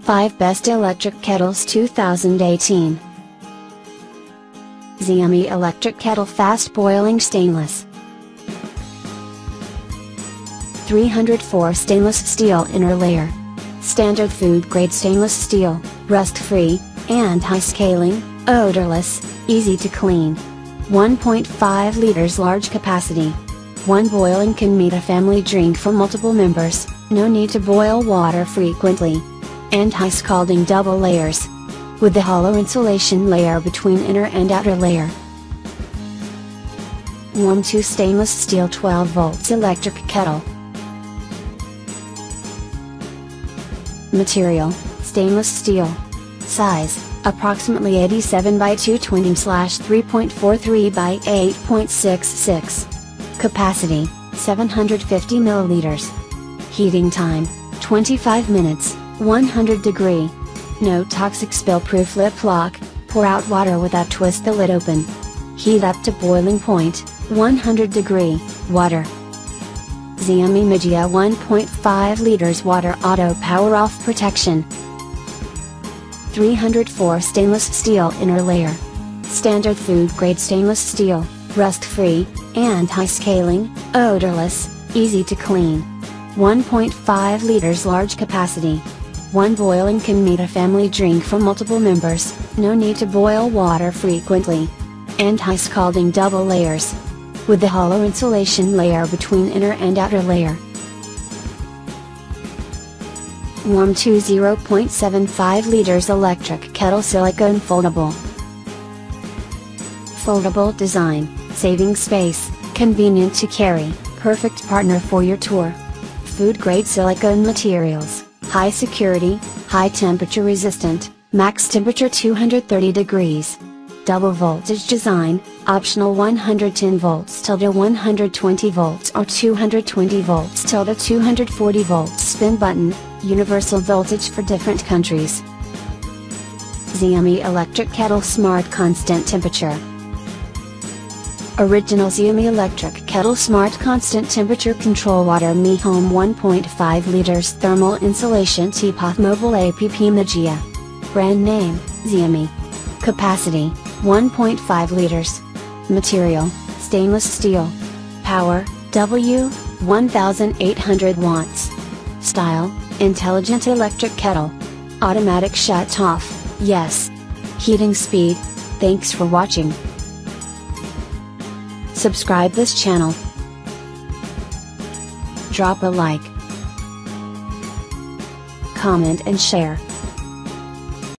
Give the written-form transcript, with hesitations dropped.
5 Best Electric Kettles 2018. Xiaomi Electric Kettle Fast Boiling Stainless. 304 Stainless Steel Inner Layer. Standard food grade stainless steel, rust-free, anti-scaling, odorless, easy to clean. 1.5 liters large capacity. One boiling can meet a family drink for multiple members, no need to boil water frequently. Anti-scalding double layers. With the hollow insulation layer between inner and outer layer. warmtoo stainless steel 12 volts electric kettle. Material, stainless steel. Size, approximately 87 by 220/3.43 by 8.66. Capacity, 750 milliliters. Heating time, 25 minutes, 100 degree. No toxic spill proof lip lock, pour out water without twist the lid open. Heat up to boiling point, 100 degree, water. Xiaomi Mijia 1.5 liters water auto power off protection. 304 stainless steel inner layer. Standard food grade stainless steel, rust free, anti-scaling, odorless, easy to clean. 1.5 liters large capacity. One boiling can meet a family drink for multiple members, no need to boil water frequently. Anti-scalding double layers. With the hollow insulation layer between inner and outer layer. warmtoo 0.75 liters electric kettle silicone foldable. Foldable design, saving space, convenient to carry, perfect partner for your tour. Food grade silicone materials. High security, high temperature resistant, max temperature 230 degrees. Double voltage design, optional 110 volts tilde 120 volts or 220 volts tilde 240 volts spin button, universal voltage for different countries. Xiaomi Electric Kettle Smart Constant Temperature. Original Xiaomi Electric Kettle Smart Constant Temperature Control Water Mi Home 1.5 liters Thermal Insulation Teapot Mobile app Mijia. Brand name, Xiaomi. Capacity, 1.5 liters. Material, stainless steel. Power, W, 1800 watts. Style, intelligent electric kettle. Automatic shut off, yes. Heating speed, thanks for watching. Subscribe this channel. Drop a like. Comment and share.